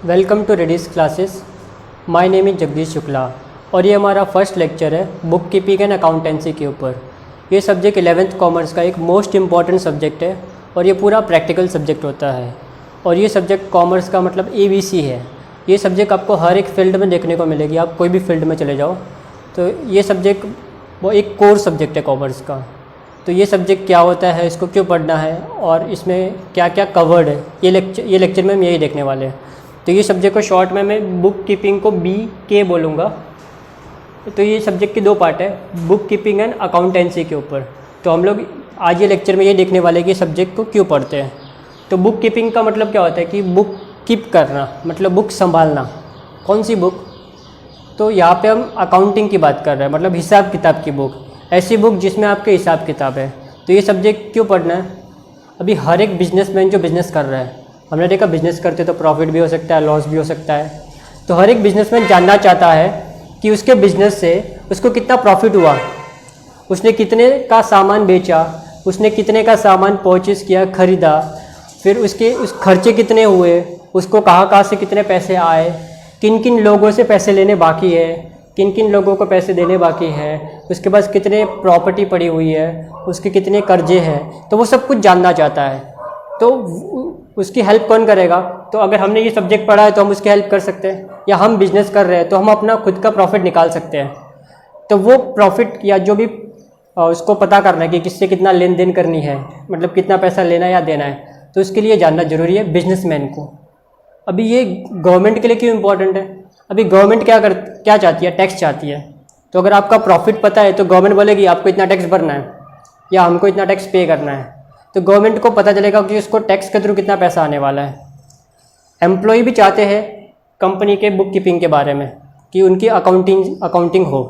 Welcome to रेडिस classes. My name is Jagdish Shukla और ये हमारा फर्स्ट लेक्चर है बुक कीपिंग एंड अकाउंटेंसी के ऊपर। ये सब्जेक्ट 11th कॉमर्स का एक मोस्ट इम्पॉर्टेंट सब्जेक्ट है और ये पूरा प्रैक्टिकल सब्जेक्ट होता है। और ये सब्जेक्ट कॉमर्स का मतलब ABC है। ये सब्जेक्ट आपको हर एक फील्ड में देखने को मिलेगी, आप कोई भी फील्ड में चले जाओ तो ये सब्जेक्ट वो एक कोर सब्जेक्ट है कॉमर्स का। तो ये सब्जेक्ट क्या होता है, इसको क्यों पढ़ना है और इसमें क्या क्या कवर्ड है, ये लेक्चर में हम यही देखने वाले हैं। तो ये सब्जेक्ट को शॉर्ट में मैं बुक कीपिंग को BK बोलूँगा। तो ये सब्जेक्ट के दो पार्ट है, बुक कीपिंग एंड अकाउंटेंसी के ऊपर। तो हम लोग आज ये लेक्चर में ये देखने वाले हैं कि सब्जेक्ट को क्यों पढ़ते हैं। तो बुक कीपिंग का मतलब क्या होता है कि बुक कीप करना, मतलब बुक संभालना। कौन सी बुक? तो यहाँ पे हम अकाउंटिंग की बात कर रहे हैं, मतलब हिसाब किताब की बुक, ऐसी बुक जिसमें आपके हिसाब किताब है। तो ये सब्जेक्ट क्यों पढ़ना है? अभी हर एक बिजनेसमैन जो बिज़नेस कर रहा है, हमने देखा बिज़नेस करते तो प्रॉफिट भी हो सकता है, लॉस भी हो सकता है। तो हर एक बिजनेसमैन जानना चाहता है कि उसके बिज़नेस से उसको कितना प्रॉफिट हुआ, उसने कितने का सामान बेचा, उसने कितने का सामान परचेस किया, ख़रीदा, फिर उस खर्चे कितने हुए, उसको कहाँ कहाँ से कितने पैसे आए, किन किन लोगों से पैसे लेने बाकी है, किन किन लोगों को पैसे देने बाकी है, उसके पास कितने प्रॉपर्टी पड़ी हुई है, उसके कितने कर्जे हैं। तो वो सब कुछ जानना चाहता है। तो उसकी हेल्प कौन करेगा? तो अगर हमने ये सब्जेक्ट पढ़ा है तो हम उसकी हेल्प कर सकते हैं, या हम बिजनेस कर रहे हैं तो हम अपना खुद का प्रॉफिट निकाल सकते हैं। तो वो प्रॉफिट या जो भी उसको पता करना है कि किससे कितना लेन देन करनी है, मतलब कितना पैसा लेना है या देना है, तो उसके लिए जानना जरूरी है बिजनेसमैन को। अभी ये गवर्नमेंट के लिए क्यों इम्पोर्टेंट है? अभी गवर्नमेंट क्या चाहती है? टैक्स चाहती है। तो अगर आपका प्रॉफिट पता है तो गवर्नमेंट बोलेगी आपको इतना टैक्स भरना है या हमको इतना टैक्स पे करना है। तो गवर्नमेंट को पता चलेगा कि उसको टैक्स के थ्रू कितना पैसा आने वाला है। एम्प्लॉय भी चाहते हैं कंपनी के बुक कीपिंग के बारे में कि उनकी अकाउंटिंग हो।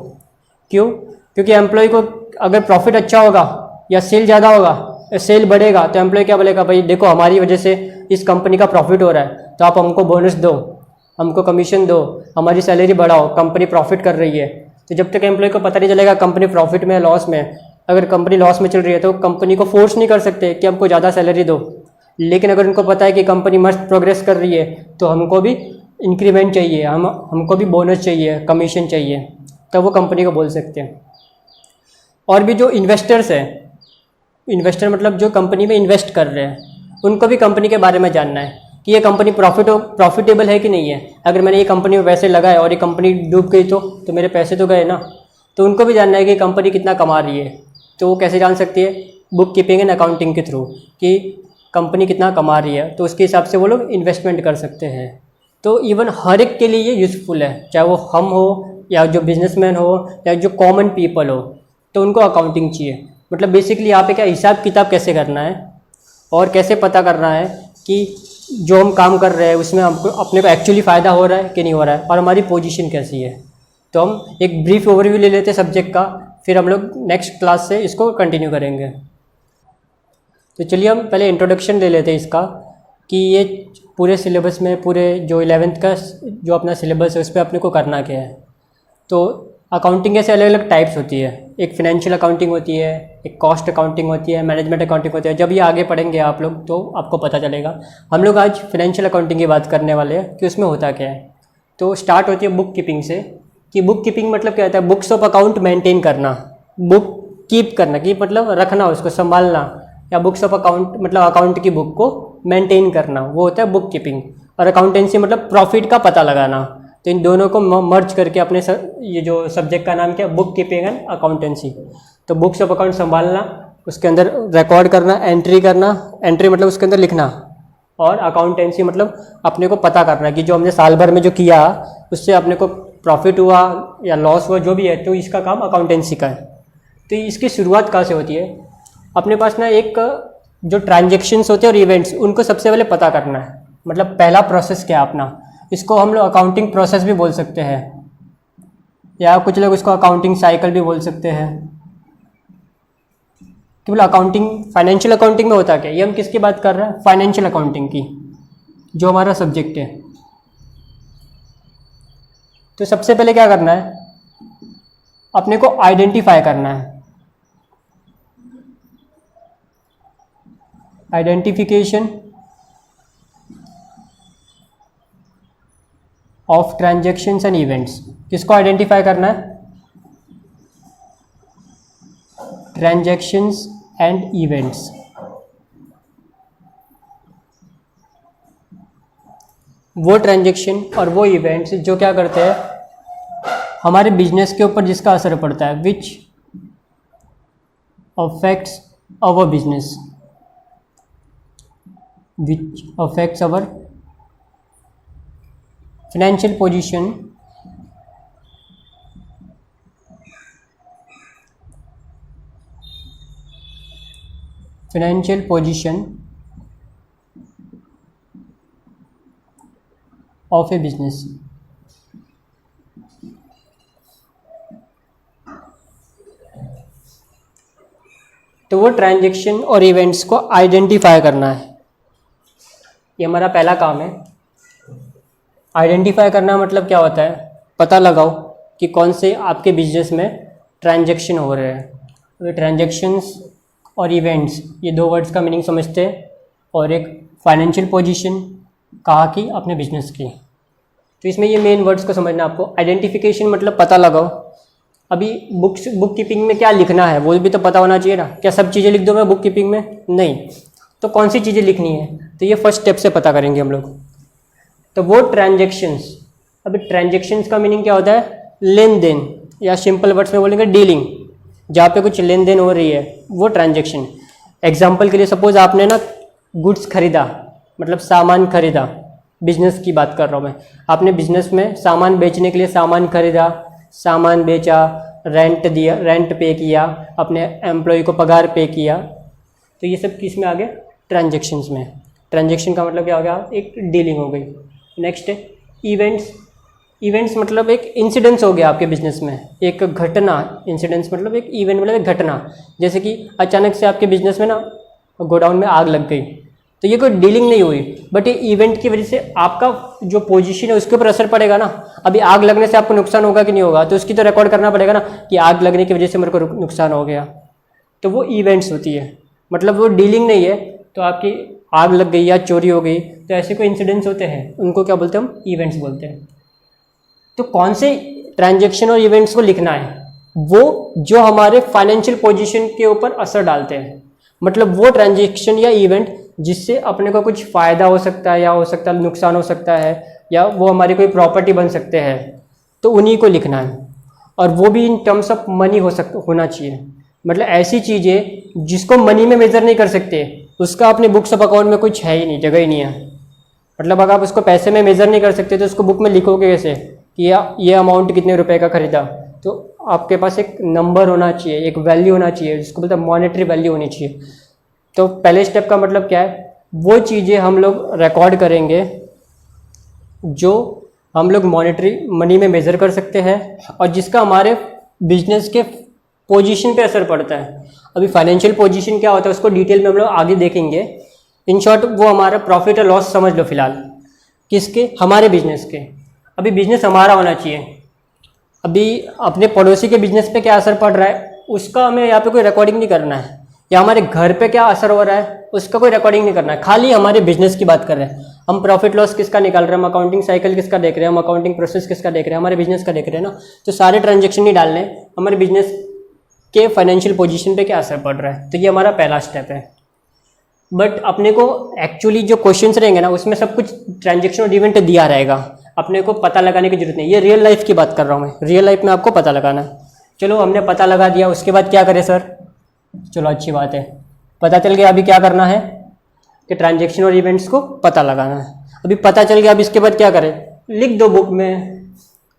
क्यों? क्योंकि एम्प्लॉय को अगर प्रॉफिट अच्छा होगा या सेल ज़्यादा होगा, सेल बढ़ेगा, तो एम्प्लॉय क्या बोलेगा, भाई देखो हमारी वजह से इस कंपनी का प्रॉफिट हो रहा है तो आप हमको बोनस दो, हमको कमीशन दो, हमारी सैलरी बढ़ाओ, कंपनी प्रॉफिट कर रही है। तो जब तक एम्प्लॉय को पता नहीं चलेगा कंपनी प्रॉफिट में है लॉस में, अगर कंपनी लॉस में चल रही है तो कंपनी को फोर्स नहीं कर सकते कि हमको ज़्यादा सैलरी दो। लेकिन अगर उनको पता है कि कंपनी मस्त प्रोग्रेस कर रही है तो हमको भी इंक्रीमेंट चाहिए, हमको भी बोनस चाहिए, कमीशन चाहिए, तब वो कंपनी को बोल सकते हैं। और भी जो इन्वेस्टर्स हैं, इन्वेस्टर मतलब जो कंपनी में इन्वेस्ट कर रहे हैं, उनको भी कंपनी के बारे में जानना है कि ये कंपनी प्रॉफिटेबल है कि नहीं है। अगर मैंने ये कंपनी में पैसे लगाए और ये कंपनी डूब गई तो मेरे पैसे तो गए ना। तो उनको भी जानना है कि कंपनी कितना कमा रही है। तो वो कैसे जान सकती है? बुक कीपिंग एंड अकाउंटिंग के थ्रू कि कंपनी कितना कमा रही है, तो उसके हिसाब से वो लोग इन्वेस्टमेंट कर सकते हैं। तो इवन हर एक के लिए ये यूज़फुल है, चाहे वो हम हो या जो बिजनेसमैन हो या जो कॉमन पीपल हो, तो उनको अकाउंटिंग चाहिए। मतलब बेसिकली यहाँ पे क्या हिसाब किताब कैसे करना है और कैसे पता करना है कि जो हम काम कर रहे हैं उसमें हमको अपने को एक्चुअली फ़ायदा हो रहा है कि नहीं हो रहा है, और हमारी पोजीशन कैसी है। तो हम एक ब्रीफ ओवरव्यू ले लेते हैं सब्जेक्ट का, फिर हम लोग नेक्स्ट क्लास से इसको कंटिन्यू करेंगे। तो चलिए हम पहले इंट्रोडक्शन ले लेते हैं इसका कि ये पूरे सिलेबस में, पूरे जो 11th का जो अपना सिलेबस है उस पर अपने को करना क्या है। तो अकाउंटिंग ऐसे अलग अलग टाइप्स होती है, एक फिनेंशियल अकाउंटिंग होती है, एक कॉस्ट अकाउंटिंग होती है, मैनेजमेंट अकाउंटिंग होती है। जब ये आगे पढ़ेंगे आप लोग तो आपको पता चलेगा। हम लोग आज फिनेंशियल अकाउंटिंग की बात करने वाले हैं कि उसमें होता क्या है। तो स्टार्ट होती है बुक कीपिंग से, कि बुक कीपिंग मतलब क्या होता है? बुक्स ऑफ अकाउंट मेंटेन करना, बुक कीप करना, कीप मतलब रखना, उसको संभालना, या बुक्स ऑफ अकाउंट मतलब अकाउंट की बुक को मेंटेन करना, वो होता है बुक कीपिंग। और अकाउंटेंसी मतलब प्रॉफिट का पता लगाना। तो इन दोनों को मर्ज करके अपने ये जो सब्जेक्ट का नाम क्या है? Bookkeeping and accountancy. तो बुक्स ऑफ अकाउंट संभालना, उसके अंदर रिकॉर्ड करना, एंट्री करना, एंट्री मतलब उसके अंदर लिखना, और अकाउंटेंसी मतलब अपने को पता करना कि जो हमने साल भर में जो किया उससे अपने को प्रॉफिट हुआ या लॉस हुआ, जो भी है, तो इसका काम अकाउंटेंसी का है। तो इसकी शुरुआत कहाँ से होती है? अपने पास ना एक जो ट्रांजेक्शन्स होते हैं और इवेंट्स, उनको सबसे पहले पता करना है। मतलब पहला प्रोसेस क्या है अपना, इसको हम लोग अकाउंटिंग प्रोसेस भी बोल सकते हैं, या कुछ लोग इसको अकाउंटिंग साइकिल भी बोल सकते हैं। केवल अकाउंटिंग, फाइनेंशियल अकाउंटिंग में होता क्या है? ये हम किसकी बात कर रहे हैं? फाइनेंशियल अकाउंटिंग की, जो हमारा सब्जेक्ट है। तो सबसे पहले क्या करना है? अपने को आइडेंटिफाई करना है। Identification, of transactions and events. किसको आइडेंटिफाई करना है? Transactions and events. वो ट्रांजेक्शन और वो इवेंट्स जो क्या करते हैं, हमारे बिजनेस के ऊपर जिसका असर पड़ता है, which affects our business, which affects our financial position, financial position of a business. तो वो ट्रांजैक्शन और इवेंट्स को आइडेंटिफाई करना है, ये हमारा पहला काम है। आइडेंटिफाई करना मतलब क्या होता है? पता लगाओ कि कौन से आपके बिजनेस में ट्रांजैक्शन हो रहे हैं। तो ट्रांजैक्शंस और इवेंट्स, ये दो वर्ड्स का मीनिंग समझते हैं। और एक फाइनेंशियल पोजीशन कहाँ की? अपने बिजनेस की। तो इसमें ये मेन वर्ड्स को समझना आपको। आइडेंटिफिकेशन मतलब पता लगाओ। अभी बुक कीपिंग में क्या लिखना है वो भी तो पता होना चाहिए ना। क्या सब चीज़ें लिख दो मैं बुक कीपिंग में? नहीं। तो कौन सी चीज़ें लिखनी है, तो ये फर्स्ट स्टेप से पता करेंगे हम लोग। तो वो ट्रांजैक्शंस, अभी ट्रांजैक्शंस का मीनिंग क्या होता है? लेन देन, या सिंपल वर्ड्स में बोलेंगे डीलिंग। जहाँ पे कुछ लेन देन हो रही है वो ट्रांजैक्शन। एग्जाम्पल के लिए सपोज आपने ना गुड्स खरीदा, मतलब सामान खरीदा, बिजनेस की बात कर रहा हूँ मैं। आपने बिजनेस में सामान बेचने के लिए सामान खरीदा, सामान बेचा, रेंट दिया, रेंट पे किया, अपने एम्प्लॉय को पगार पे किया। तो ये सब किस में आ गया? ट्रांजैक्शंस में। ट्रांजैक्शन का मतलब क्या हो गया? एक डीलिंग हो गई। नेक्स्ट है इवेंट्स। इवेंट्स मतलब एक इंसिडेंस हो गया आपके बिजनेस में, एक घटना। इंसिडेंस मतलब एक इवेंट, मतलब एक घटना। जैसे कि अचानक से आपके बिजनेस में ना गोडाउन में आग लग गई, तो ये कोई डीलिंग नहीं हुई, बट ये इवेंट की वजह से आपका जो पोजीशन है उसके ऊपर असर पड़ेगा ना। अभी आग लगने से आपको नुकसान होगा कि नहीं होगा, तो उसकी तो रिकॉर्ड करना पड़ेगा ना कि आग लगने की वजह से मेरे को नुकसान हो गया। तो वो इवेंट्स होती है, मतलब वो डीलिंग नहीं है। तो आपकी आग लग गई या चोरी हो गई, तो ऐसे कोई इंसिडेंट्स होते हैं, उनको क्या बोलते हैं? हम इवेंट्स बोलते हैं। तो कौन से ट्रांजैक्शन और इवेंट्स को लिखना है? वो जो हमारे फाइनेंशियल पोजीशन के ऊपर असर डालते हैं, मतलब वो ट्रांजैक्शन या इवेंट जिससे अपने को कुछ फ़ायदा हो सकता है या हो सकता है नुकसान हो सकता है, या वो हमारी कोई प्रॉपर्टी बन सकते हैं, तो उन्हीं को लिखना है। और वो भी इन टर्म्स ऑफ मनी होना चाहिए। मतलब ऐसी चीज़ें जिसको मनी में मेजर नहीं कर सकते, उसका अपने बुक्स ऑफ अकाउंट में कुछ है ही नहीं, जगह ही नहीं है। मतलब अगर आप उसको पैसे में मेजर नहीं कर सकते तो उसको बुक में लिखोगे कैसे कि ये अमाउंट कितने रुपए का खरीदा? तो आपके पास एक नंबर होना चाहिए, एक वैल्यू होना चाहिए, जिसको बोलते हैं मॉनेटरी वैल्यू होनी चाहिए। तो पहले स्टेप का मतलब क्या है? वो चीज़ें हम लोग रिकॉर्ड करेंगे जो हम लोग मॉनेटरी मनी में मेजर कर सकते हैं और जिसका हमारे बिजनेस के पोजीशन पे असर पड़ता है। अभी फाइनेंशियल पोजीशन क्या होता है उसको डिटेल में हम लोग आगे देखेंगे। इन शॉर्ट वो हमारा प्रॉफिट और लॉस समझ लो फिलहाल। किसके? हमारे बिजनेस के। अभी बिजनेस हमारा होना चाहिए। अभी अपने पड़ोसी के बिजनेस पे क्या असर पड़ रहा है उसका हमें यहाँ पे कोई रिकॉर्डिंग नहीं करना है, या हमारे घर पे क्या असर हो रहा है उसका कोई रिकॉर्डिंग नहीं करना है। खाली हमारे बिजनेस की बात कर रहे हैं हम। प्रॉफिट लॉस किसका निकाल रहे हैं, हम अकाउंटिंग साइकिल किसका देख रहे हैं, हम अकाउंटिंग प्रोसेस किसका देख रहे हैं, हमारे बिजनेस का देख रहे हैं ना। तो सारे ट्रांजेक्शन नहीं डालने, हमारे बिजनेस के फाइनेंशियल पोजीशन पे क्या असर पड़ रहा है। तो ये हमारा पहला स्टेप है। बट अपने को एक्चुअली जो क्वेश्चंस रहेंगे ना उसमें सब कुछ ट्रांजेक्शन और इवेंट दिया रहेगा, अपने को पता लगाने की जरूरत नहीं। ये रियल लाइफ की बात कर रहा हूँ मैं, रियल लाइफ में आपको पता लगाना है। चलो हमने पता लगा दिया, उसके बाद क्या करें सर? चलो अच्छी बात है, पता चल गया। अभी क्या करना है कि ट्रांजेक्शन और इवेंट्स को पता लगाना है। अभी पता चल गया, अब इसके बाद क्या करें? लिख दो बुक में।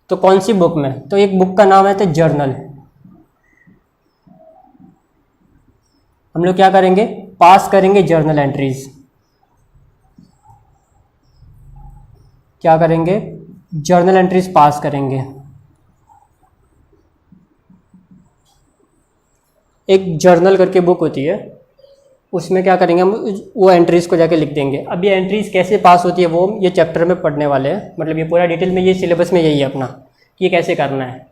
तो कौन सी बुक में? तो एक बुक का नाम है तो जर्नल। हम लोग क्या करेंगे? पास करेंगे जर्नल एंट्रीज। क्या करेंगे? जर्नल एंट्रीज पास करेंगे। एक जर्नल करके बुक होती है, उसमें क्या करेंगे हम? वो एंट्रीज को जाके लिख देंगे। अब ये एंट्रीज कैसे पास होती है वो ये चैप्टर में पढ़ने वाले हैं, मतलब ये पूरा डिटेल में, ये सिलेबस में यही है अपना कि ये कैसे करना है।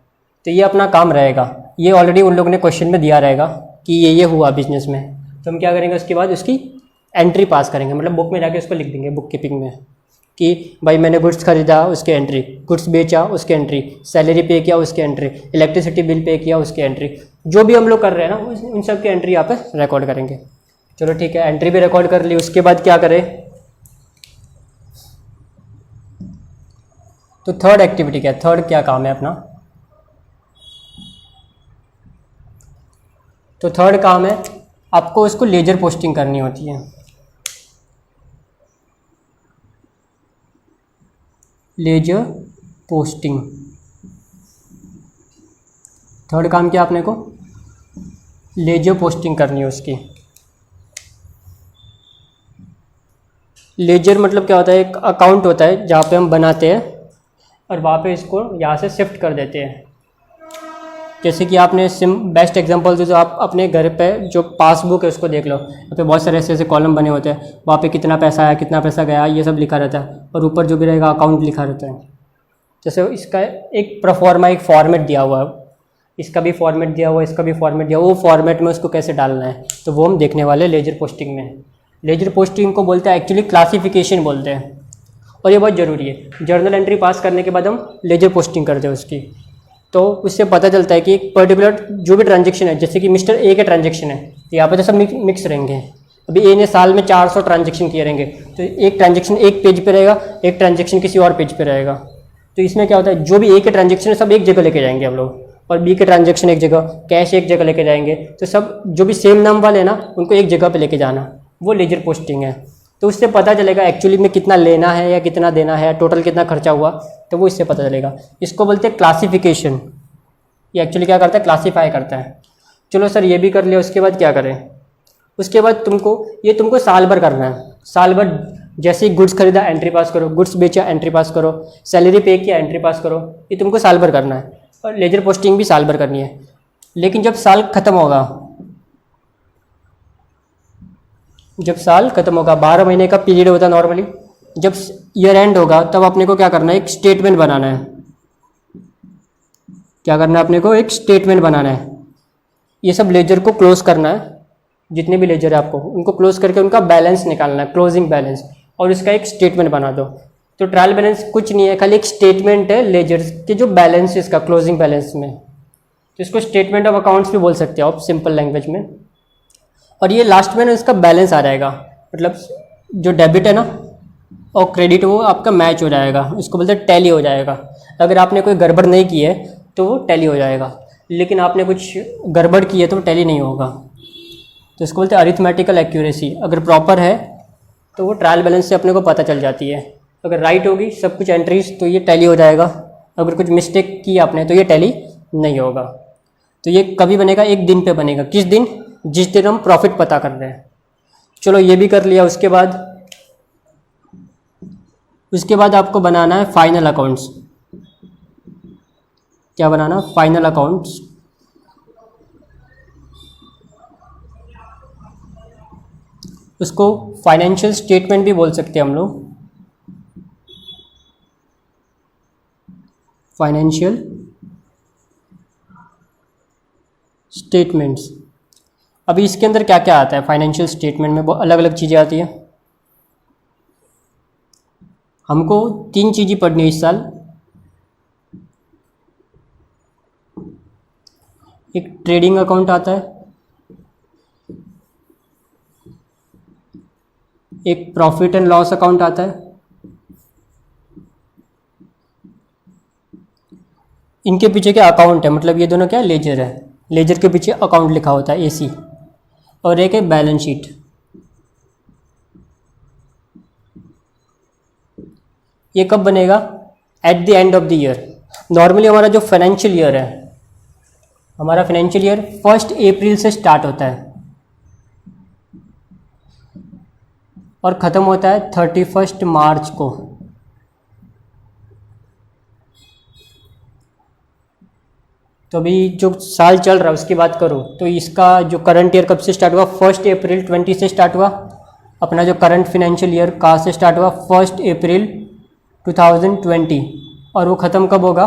तो ये अपना काम रहेगा, ये ऑलरेडी उन लोगों ने क्वेश्चन में दिया रहेगा कि ये हुआ बिजनेस में। तो हम क्या करेंगे उसके बाद उसकी एंट्री पास करेंगे, मतलब बुक में जाके उसको लिख देंगे बुक कीपिंग में। कि भाई मैंने गुड्स खरीदा उसके एंट्री, गुड्स बेचा उसके एंट्री, सैलरी पे किया उसके एंट्री, इलेक्ट्रिसिटी बिल पे किया उसके एंट्री, जो भी हम लोग कर रहे हैं ना उन सब की एंट्री यहाँ पे रिकॉर्ड करेंगे। चलो ठीक है, एंट्री भी रिकॉर्ड कर ली। उसके बाद क्या करें, तो थर्ड एक्टिविटी क्या है, थर्ड क्या काम है अपना, तो थर्ड काम है आपको इसको लेजर पोस्टिंग करनी होती है। लेजर पोस्टिंग, थर्ड काम क्या आपने को लेजर पोस्टिंग करनी है उसकी। लेजर मतलब क्या होता है, एक अकाउंट होता है जहाँ पे हम बनाते हैं और वहाँ पे इसको यहाँ से शिफ्ट कर देते हैं। जैसे कि आपने बेस्ट एग्जांपल जो आप अपने घर पे जो पासबुक है उसको देख लो, यहाँ पे बहुत सारे ऐसे ऐसे कॉलम बने होते हैं, वहाँ पे कितना पैसा आया कितना पैसा गया ये सब लिखा रहता है, और ऊपर जो भी रहेगा अकाउंट लिखा रहता है। जैसे इसका एक प्रोफॉर्मा एक फॉर्मेट दिया हुआ है, इसका भी फॉर्मेट दिया हुआ है, इसका भी फॉर्मेट दिया हुआ, वो फॉर्मेट में उसको कैसे डालना है, तो वो हम देखने वाले लेजर पोस्टिंग में। लेजर पोस्टिंग को बोलते हैं एक्चुअली क्लासिफिकेशन बोलते हैं, और ये बहुत ज़रूरी है। जर्नल एंट्री पास करने के बाद हम लेजर पोस्टिंग करते हैं उसकी, तो उससे पता चलता है कि एक पर्टिकुलर जो भी ट्रांजेक्शन है, जैसे कि मिस्टर ए के ट्रांजेक्शन है तो यहाँ पे तो सब मिक्स रहेंगे। अभी ए ने साल में 400 ट्रांजेक्शन किए रहेंगे, तो एक ट्रांजेक्शन एक पेज पे रहेगा, एक ट्रांजेक्शन किसी और पेज पे रहेगा। तो इसमें क्या होता है, जो भी ए के ट्रांजेक्शन है सब एक जगह लेके जाएंगे हम लोग, और बी के ट्रांजेक्शन एक जगह, कैश एक जगह लेके जाएंगे, तो सब जो भी सेम नाम वाले हैं ना उनको एक जगह पर लेके जाना, वो लेजर पोस्टिंग है। तो उससे पता चलेगा एक्चुअली में कितना लेना है या कितना देना है, टोटल कितना खर्चा हुआ, तो वो इससे पता चलेगा। इसको बोलते हैं क्लासिफिकेशन। ये एक्चुअली क्या करता है, क्लासीफाई करता है। चलो सर ये भी कर लिया, उसके बाद क्या करें, उसके बाद तुमको साल भर करना है। साल भर जैसे ही गुड्स खरीदा एंट्री पास करो, गुड्स बेचा एंट्री पास करो, सैलरी पे किया एंट्री पास करो, ये तुमको साल भर करना है। और लेजर पोस्टिंग भी साल भर करनी है। लेकिन जब साल खत्म होगा, 12 महीने का पीरियड होता है नॉर्मली, जब ईयर एंड होगा तब अपने को क्या करना है, एक स्टेटमेंट बनाना है। क्या करना है अपने को, एक स्टेटमेंट बनाना है। ये सब लेजर को क्लोज करना है, जितने भी लेजर है आपको उनको क्लोज करके उनका बैलेंस निकालना है, क्लोजिंग बैलेंस, और इसका एक स्टेटमेंट बना दो। तो ट्रायल बैलेंस कुछ नहीं है, खाली एक स्टेटमेंट है लेजर के जो बैलेंस है इसका, क्लोजिंग बैलेंस में। तो इसको स्टेटमेंट ऑफ अकाउंट्स भी बोल सकते हो आप सिंपल लैंग्वेज में। और ये लास्ट में ना इसका बैलेंस आ जाएगा, मतलब जो डेबिट है ना और क्रेडिट वो आपका मैच हो जाएगा, इसको बोलते हैं टैली हो जाएगा। अगर आपने कोई गड़बड़ नहीं की है तो वो टैली हो जाएगा, लेकिन आपने कुछ गड़बड़ की है तो वो टैली नहीं होगा। तो इसको बोलते हैं अरिथमेटिकल एक्यूरेसी। अगर प्रॉपर है तो वो ट्रायल बैलेंस से अपने को पता चल जाती है। अगर राइट होगी सब कुछ एंट्रीज तो ये टैली हो जाएगा, अगर कुछ मिस्टेक की आपने तो ये टैली नहीं होगा। तो ये कभी बनेगा, एक दिन पे बनेगा। किस दिन, जिस दिन हम प्रॉफिट पता कर रहे हैं। चलो ये भी कर लिया। उसके बाद आपको बनाना है फाइनल अकाउंट्स। क्या बनाना, फाइनल अकाउंट्स। उसको फाइनेंशियल स्टेटमेंट भी बोल सकते हैं हम लोग, फाइनेंशियल स्टेटमेंट्स। अभी इसके अंदर क्या क्या आता है, फाइनेंशियल स्टेटमेंट में बहुत अलग अलग चीज़ें आती हैं। हमको 3 चीज़ें पढ़नी है इस साल। एक ट्रेडिंग अकाउंट आता है, एक प्रॉफिट एंड लॉस अकाउंट आता है। इनके पीछे क्या अकाउंट है, मतलब ये दोनों क्या लेजर है, लेजर के पीछे अकाउंट लिखा होता है एसी। और एक है बैलेंस शीट। ये कब बनेगा, at the end of the year. Normally हमारा जो फाइनेंशियल ईयर है, हमारा फाइनेंशियल ईयर 1 अप्रैल से स्टार्ट होता है और ख़त्म होता है 31 मार्च को। तो अभी जो साल चल रहा है उसकी बात करूँ तो इसका जो करंट ईयर कब से स्टार्ट हुआ, 1 अप्रैल 20 से स्टार्ट हुआ। अपना जो करंट फाइनेंशियल ईयर कहाँ से स्टार्ट हुआ, 1 अप्रैल 2020, और वो ख़त्म कब होगा,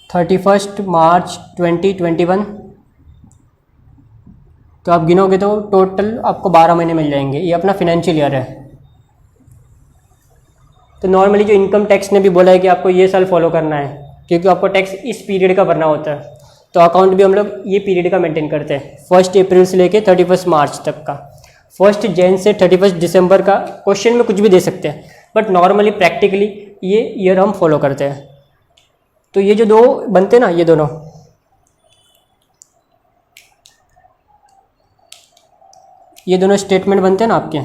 31 मार्च 2021। तो आप गिनोगे तो टोटल आपको 12 महीने मिल जाएंगे। ये अपना फाइनेंशियल ईयर है। तो नॉर्मली जो इनकम टैक्स ने भी बोला है कि आपको ये साल फॉलो करना है, क्योंकि आपको टैक्स इस पीरियड का भरना होता है, तो अकाउंट भी हम लोग ये पीरियड का मेंटेन करते हैं, 1 अप्रैल से लेके 31 मार्च तक का। 1 जनवरी से 31 दिसंबर का क्वेश्चन में कुछ भी दे सकते हैं, बट नॉर्मली प्रैक्टिकली ये ईयर हम फॉलो करते हैं। तो ये जो दो बनते हैं ना, ये दोनों, ये दोनों स्टेटमेंट बनते हैं ना आपके,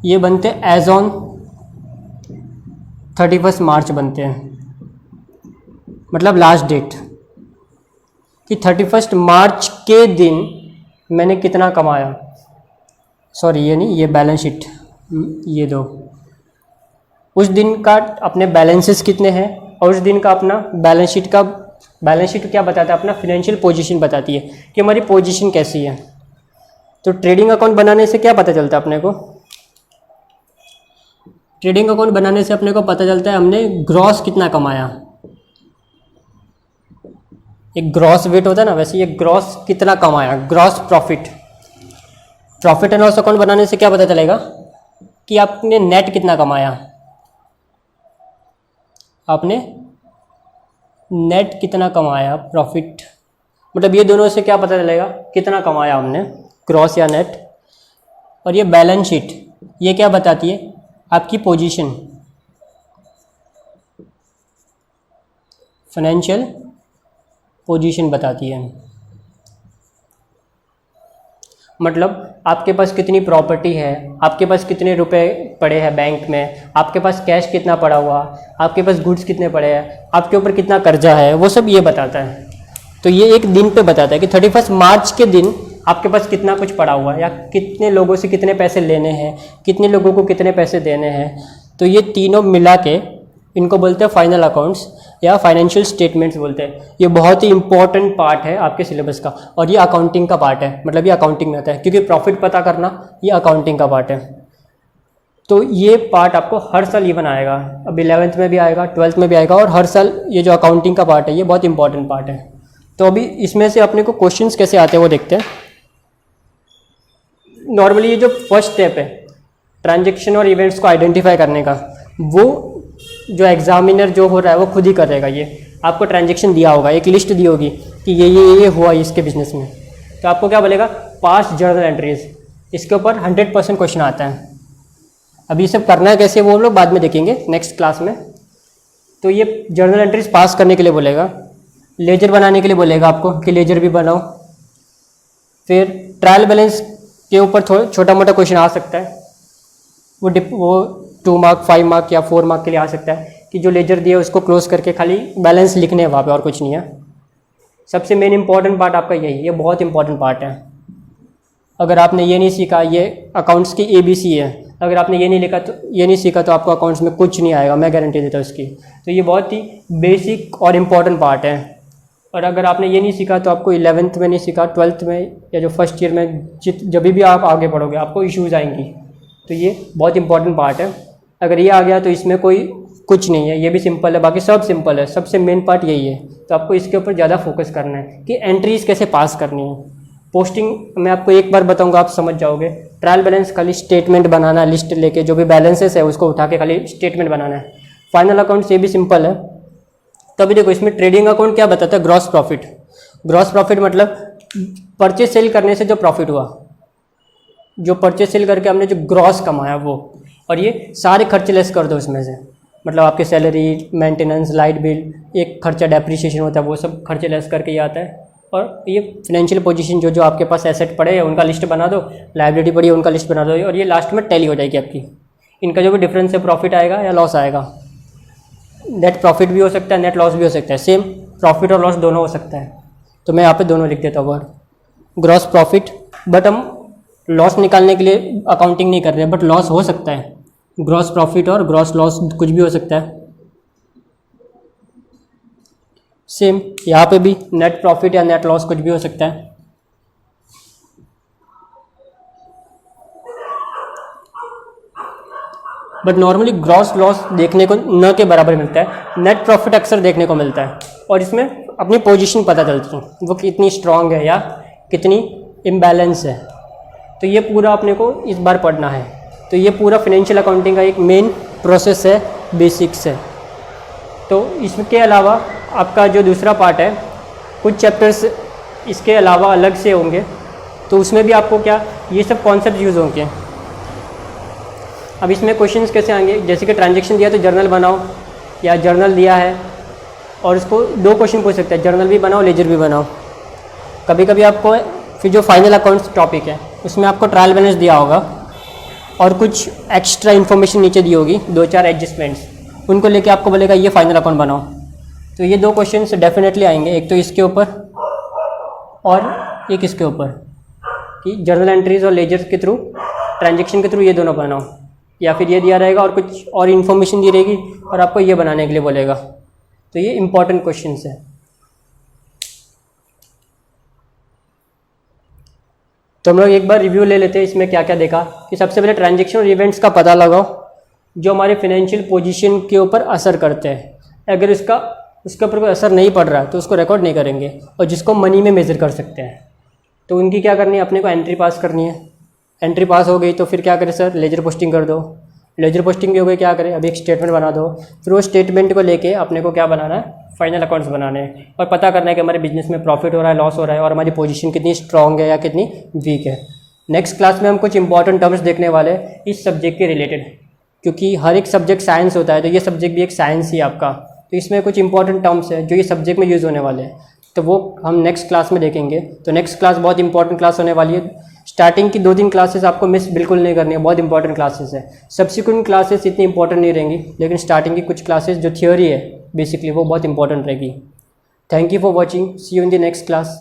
ये बनते हैं एज ऑन 31 मार्च बनते हैं, मतलब लास्ट डेट कि 31 मार्च के दिन मैंने कितना कमाया। सॉरी ये नहीं, ये बैलेंस शीट, ये दो, उस दिन का अपने बैलेंसेस कितने हैं और उस दिन का अपना बैलेंस शीट क्या बताता है, अपना फिनेंशियल पोजीशन बताती है कि हमारी पोजीशन कैसी है। तो ट्रेडिंग अकाउंट बनाने से क्या पता चलता है अपने को, ट्रेडिंग अकाउंट बनाने से अपने को पता चलता है हमने ग्रॉस कितना कमाया। एक ग्रॉस वेट होता है ना, वैसे ये ग्रॉस कितना कमाया, gross profit. Profit and loss account बनाने से क्या पता चलेगा कि आपने नेट कितना कमाया, आपने नेट कितना कमाया, प्रॉफिट, मतलब ये दोनों से क्या पता चलेगा कितना कमाया हमने, ग्रॉस या नेट। और ये बैलेंस शीट, ये क्या बताती है, आपकी पोजीशन, फाइनेंशियल पोजीशन बताती है। मतलब आपके पास कितनी प्रॉपर्टी है, आपके पास कितने रुपए पड़े हैं बैंक में, आपके पास कैश कितना पड़ा हुआ, आपके पास गुड्स कितने पड़े हैं, आपके ऊपर कितना कर्जा है, वो सब ये बताता है। तो ये एक दिन पे बताता है कि 31 मार्च के दिन आपके पास कितना कुछ पड़ा हुआ है, या कितने लोगों से कितने पैसे लेने हैं, कितने लोगों को कितने पैसे देने हैं। तो ये तीनों मिला के इनको बोलते हैं फाइनल अकाउंट्स या फाइनेंशियल स्टेटमेंट्स बोलते हैं। ये बहुत ही इंपॉर्टेंट पार्ट है आपके सिलेबस का, और ये अकाउंटिंग का पार्ट है, मतलब ये अकाउंटिंग में आता है, क्योंकि प्रॉफिट पता करना ये अकाउंटिंग का पार्ट है। तो ये पार्ट आपको हर साल इवन आएगा, अब 11th में भी आएगा, 12th में भी आएगा, और हर साल ये जो अकाउंटिंग का पार्ट है ये बहुत इंपॉर्टेंट पार्ट है। तो अभी इसमें से अपने को क्वेश्चंस कैसे आते हैं वो देखते हैं। नॉर्मली ये जो फर्स्ट स्टेप है ट्रांजैक्शन और इवेंट्स को आइडेंटिफाई करने का, वो जो एग्जामिनर जो हो रहा है वो खुद ही करेगा। ये आपको ट्रांजैक्शन दिया होगा, एक लिस्ट दी होगी कि ये हुआ इसके बिजनेस में, तो आपको क्या बोलेगा, पास्ट जर्नल एंट्रीज, इसके ऊपर 100% क्वेश्चन आता है। अभी ये सब करना है कैसे वो हम लोग बाद में देखेंगे नेक्स्ट क्लास में। तो ये जर्नल एंट्रीज पास करने के लिए बोलेगा, लेजर बनाने के लिए बोलेगा आपको कि लेजर भी बनाओ। फिर ट्रायल बैलेंस के ऊपर छोटा मोटा क्वेश्चन आ सकता है, वो 2 मार्क 5 मार्क या 4 मार्क के लिए आ सकता है कि जो लेजर दिया उसको क्लोज करके खाली बैलेंस लिखने हैं वहाँ पे, और कुछ नहीं है। सबसे मेन इंपॉर्टेंट पार्ट आपका यही, ये बहुत इंपॉर्टेंट पार्ट है। अगर आपने ये नहीं सीखा, ये अकाउंट्स की ABC है, अगर आपने ये नहीं सीखा तो आपको अकाउंट्स में कुछ नहीं आएगा, मैं गारंटी देता हूँ इसकी। तो ये बहुत ही बेसिक और इम्पॉर्टेंट पार्ट है। और अगर आपने ये नहीं सीखा तो आपको 11th में नहीं सीखा, 12th में या जो फर्स्ट ईयर में जब भी आप आगे पढ़ोगे आपको इश्यूज़ आएंगी। तो ये बहुत इंपॉर्टेंट पार्ट है। अगर ये आ गया तो इसमें कोई कुछ नहीं है, ये भी सिंपल है, बाकी सब सिंपल है। सबसे मेन पार्ट यही है, तो आपको इसके ऊपर ज़्यादा फोकस करना है कि एंट्रीज कैसे पास करनी है। पोस्टिंग मैं आपको एक बार बताऊंगा, आप समझ जाओगे। ट्रायल बैलेंस खाली स्टेटमेंट बनाना है, लिस्ट लेके जो भी बैलेंसेस है उसको उठा के खाली स्टेटमेंट बनाना है। फाइनल अकाउंट ये भी सिंपल है। तो अभी देखो इसमें ट्रेडिंग अकाउंट क्या बताता है, ग्रॉस प्रॉफिट। ग्रॉस प्रॉफिट मतलब परचेज सेल करने से जो प्रॉफिट हुआ, जो परचेज सेल करके हमने जो ग्रॉस कमाया वो, और ये सारे खर्चे लेस कर दो इसमें से, मतलब आपके सैलरी, मेंटेनेंस, लाइट बिल, एक खर्चा डेप्रिसिएशन होता है, वो सब खर्चे लेस करके ये आता है। और ये फाइनेंशियल पोजीशन जो आपके पास एसेट पड़े हैं उनका लिस्ट बना दो, लायबिलिटी पड़ी है उनका लिस्ट बना दो, और ये लास्ट में टैली हो जाएगी आपकी। इनका जो भी डिफरेंस है, प्रॉफिट आएगा या लॉस आएगा। नेट प्रॉफिट भी हो सकता है, नेट लॉस भी हो सकता है, सेम प्रॉफिट और लॉस दोनों हो सकता है। तो मैं यहाँ पे दोनों लिख देता हूँ वर्ड, ग्रॉस प्रॉफिट। बट हम लॉस निकालने के लिए अकाउंटिंग नहीं कर रहे, बट लॉस हो सकता है। ग्रॉस प्रॉफिट और ग्रॉस लॉस कुछ भी हो सकता है। सेम यहाँ पे भी नेट प्रॉफिट या नेट लॉस कुछ भी हो सकता है। बट नॉर्मली ग्रॉस लॉस देखने को न के बराबर मिलता है, नेट प्रॉफिट अक्सर देखने को मिलता है। और इसमें अपनी पोजीशन पता चलती है, वो कितनी स्ट्रांग है या कितनी इम्बैलेंस है। तो ये पूरा अपने को इस बार पढ़ना है। तो ये पूरा फाइनेंशियल अकाउंटिंग का एक मेन प्रोसेस है, बेसिक्स है। तो इसके अलावा आपका जो दूसरा पार्ट है, कुछ चैप्टर्स इसके अलावा अलग से होंगे, तो उसमें भी आपको क्या ये सब कॉन्सेप्ट यूज़ होंगे। अब इसमें क्वेश्चंस कैसे आएंगे, जैसे कि ट्रांजैक्शन दिया तो जर्नल बनाओ, या जर्नल दिया है और उसको 2 क्वेश्चन पूछ सकते हैं, जर्नल भी बनाओ, लेजर भी बनाओ। कभी कभी आपको फिर जो फाइनल अकाउंट्स टॉपिक है उसमें आपको ट्रायल बैलेंस दिया होगा और कुछ एक्स्ट्रा इन्फॉर्मेशन नीचे दी होगी, 2-4 एडजस्टमेंट्स, उनको लेके आपको बोलेगा ये फाइनल अकाउंट बनाओ। तो ये 2 क्वेश्चंस डेफिनेटली आएंगे, एक तो इसके ऊपर और एक इसके ऊपर, कि जर्नल एंट्रीज और लेजर के थ्रू, ट्रांजैक्शन के थ्रू ये दोनों बनाओ, या फिर ये दिया रहेगा और कुछ और इन्फॉर्मेशन दी रहेगी और आपको ये बनाने के लिए बोलेगा। तो ये इंपॉर्टेंट क्वेश्चंस है। तो हम लोग एक बार रिव्यू ले लेते हैं, इसमें क्या क्या देखा। कि सबसे पहले ट्रांजैक्शन और इवेंट्स का पता लगाओ जो हमारे फाइनेंशियल पोजीशन के ऊपर असर करते हैं। अगर उसके ऊपर कोई असर नहीं पड़ रहा है तो उसको रिकॉर्ड नहीं करेंगे, और जिसको मनी में मेज़र कर सकते हैं तो उनकी क्या करनी है, अपने को एंट्री पास करनी है। एंट्री पास हो गई तो फिर क्या करें सर, लेजर पोस्टिंग कर दो। लेजर पोस्टिंग भी हो गई, क्या करें, अभी एक स्टेटमेंट बना दो। फिर वो स्टेटमेंट को लेके अपने को क्या बनाना है, फाइनल अकाउंट्स बनाने हैं, और पता करना है कि हमारे बिजनेस में प्रॉफिट हो रहा है, लॉस हो रहा है, और हमारी पोजीशन कितनी स्ट्रांग है या कितनी वीक है। नेक्स्ट क्लास में हम कुछ इंपॉर्टेंट टर्म्स देखने वाले हैं इस सब्जेक्ट के रिलेटेड, क्योंकि हर एक सब्जेक्ट साइंस होता है, तो ये सब्जेक्ट भी एक साइंस ही आपका। तो इसमें कुछ इंपॉर्टेंट टर्म्स है जो ये सब्जेक्ट में यूज़ होने वाले हैं, तो वो हम नेक्स्ट क्लास में देखेंगे। तो नेक्स्ट क्लास बहुत इंपॉर्टेंट क्लास होने वाली है। स्टार्टिंग की 2-3 क्लासेस आपको मिस बिल्कुल नहीं करनी है, बहुत इंपॉर्टेंट क्लासेस है। सब्सिक्वेंट क्लासेस इतनी इंपॉर्टेंट नहीं रहेंगी, लेकिन स्टार्टिंग की कुछ क्लासेस जो थियोरी है बेसिकली वो बहुत इंपॉर्टेंट रहेगी। Thank you for watching, see you in the next class.